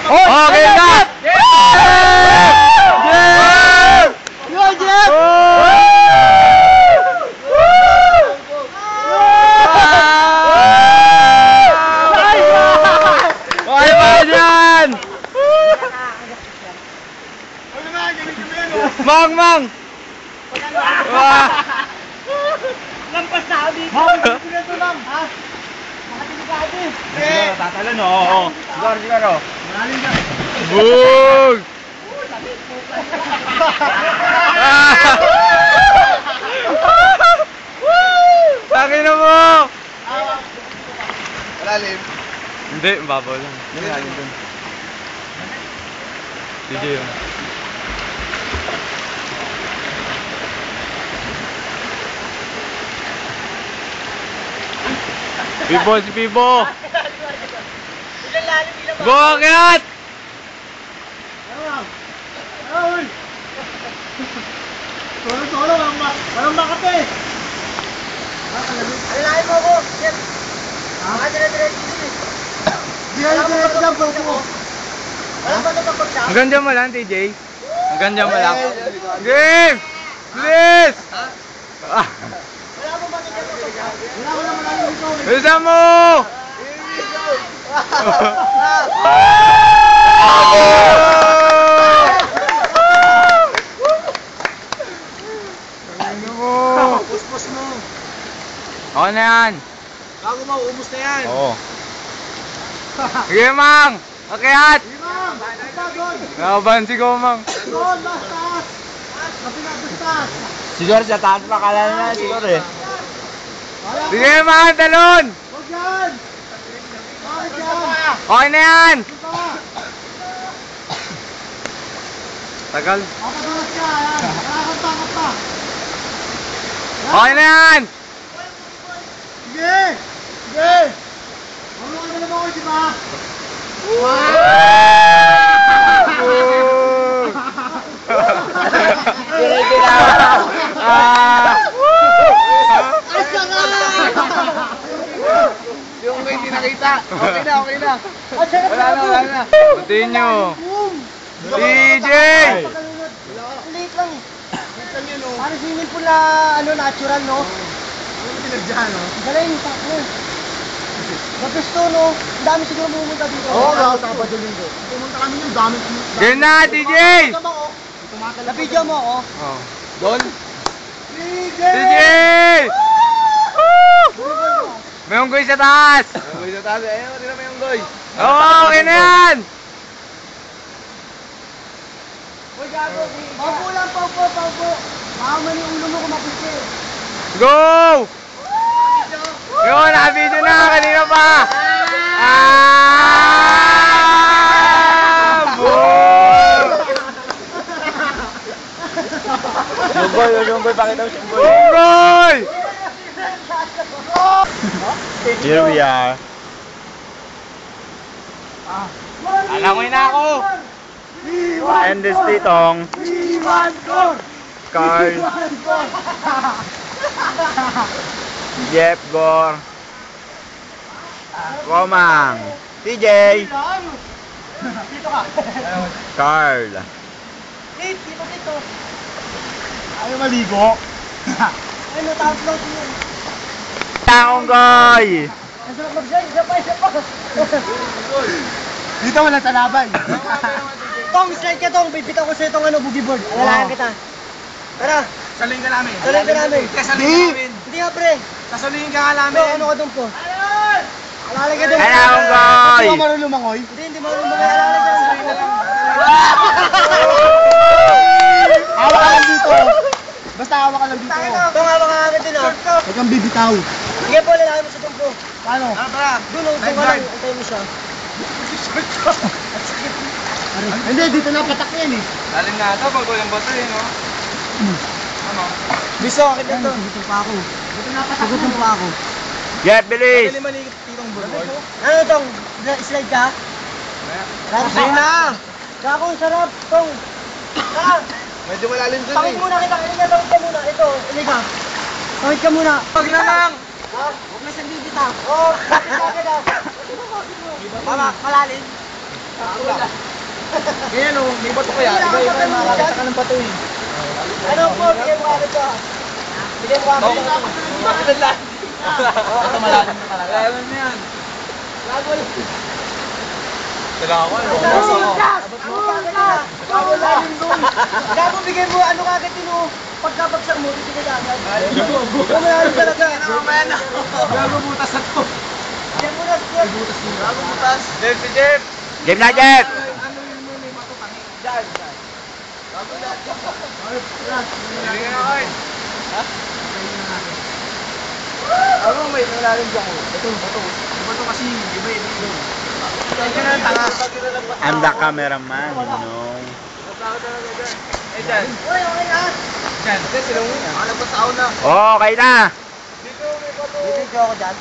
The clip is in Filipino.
Oh, game na! Jeff! Go, Jeff! Okay ba yan? Mang, mang! Lampas na ako dito. Makatinig ito lang, ha? Makatinig ka ate. Tatalan, oo. Siguro, siguro. Malalim ka. Bug! Sakin na mo! Malalim. Hindi, mababaw lang. Malalim dun. Sige yun. Pibo, si Pibo! Ilan lalim, ilan ba? Go, akyat! Ay! Solo, walang makape. Alalahin mo ako, Jeff. Dire-diretso din eh. Dire-diretso dyan, po. Walang ba napapag siya? Hanggang dyan mo lang, TJ. Hanggang dyan mo lang. Game! Please! Ah! Wala mo ba nito napapag siya? Wala malalim dito. Bisa mo! Ano mo? Puspos mo. Okay na yan. Bago mauubos na yan. Oo. Sige, Mang! Akyat! Imam! Basta doon! Nakaban si Mang. Doon, basta! Basta! Siguro sa taas pa kalala na siguro eh. Sige, Mang! Talon! Huwag yan! Bakit yan? Okay na yan! Ito! Tagal. Papadulas ka, yan! Nakakanta pa! Okay na yan! Sige! Sige! Marunong ka na naman ako, di ba? Asa ka! Yung hindi nakita. Okay na, okay na. Asa ka! Wala na. Continue. DJ! Late lang eh. Parang swimming pool na natural, no? Ano pinagdyan, no? Galing, takbo. Tapos to, no? Ang dami siguro pumunta dito. Oo, Sabado Linggo. Pumunta kami yung dami. Game na, DJ! Na-video mo ako? Oh. Doon? DJ! May unggoy sa taas! May sa taas. Ayun, hindi na may unggoy. Oo, okay na yan! Uy, gago. Paupo lang, paupo. Baka man yung ulo mo kumapiste. Go! Yun, naka-video na kanina pa! Yung boy, pakita mo siyang boy. Unggoy! Here we are. Alangoy na ako! And this titong. Iwan ko! Carl. Jeff Gore. Romang. TJ. Dito ka. Carl. Dito. Ayaw maligo. Ay, natapload mo. Unggoy. Nasarap mag-jay. Isa pa. Dito wala talabay. Tong, slide ka tong. Bibitaw ko sa itong boogie board. Alalahan kita. Tara. Saluhin ka namin. Saluhin ka namin. Saluhin ka namin. Hindi nga, pre. Saluhin ka nga namin. Ano ka doon po? Alalay ka doon. Hello, Unggoy! Hindi mo marunong lumangoy? Hindi marunong mga alalay ka doon. Hawa ka lang dito. Basta hawa ka lang dito. Tong, hawak ka agad din, ah. Huwag kang bibitaw. Sige po, lalaki mo sa tungko. Paano? Doon ka lang. Antay mo siya. Hindi, dito na patak yan eh. Lalim na ito, pag walang bato eh, no? Ano? Biso, akit dito. Dito pa ako. Dito pa ako. Jeff, bilis! Ano tong? Slide ka? Sige na! Kako, ang sarap. Tong. Tara. Medyo malalim dun Pakit muna kita. Iliga, tawid ka muna. Ito, iliga. Tawid ka muna. Pag na lang! Ha? Huwag na siyang bibita. Oo, bakit daw? Malalim. Ganyan o, may bato kaya. Iba-iba yung makakita ka ng bato eh. Ano po, bigyan mo agad to. Bigyan mo agad to. Bakit lang? Ito malalim na talaga. Alam mo yan. Sila ako. Gago, bigyan mo, ano kagad yun o. Pagkabagsak mo, bibigyan agad. Malalim talaga. Mamaya na. Gago butas na to. Bigyan mo na, Jeff. Gago butas. Jeff, si Jeff. Game na, Jeff! Ano yun mo may bato kami? Dyan. Hindi ka na kayo. Ano may malalim dyan ko? Ito, bato. Yung bato kasi, iba-iba yun. Ay, ka na tanga. I'm the cameraman, you know. Eh, dyan. Uy, okay na. Dyan. Makalabas sa na. Okay na! Bibigyan ako dyan.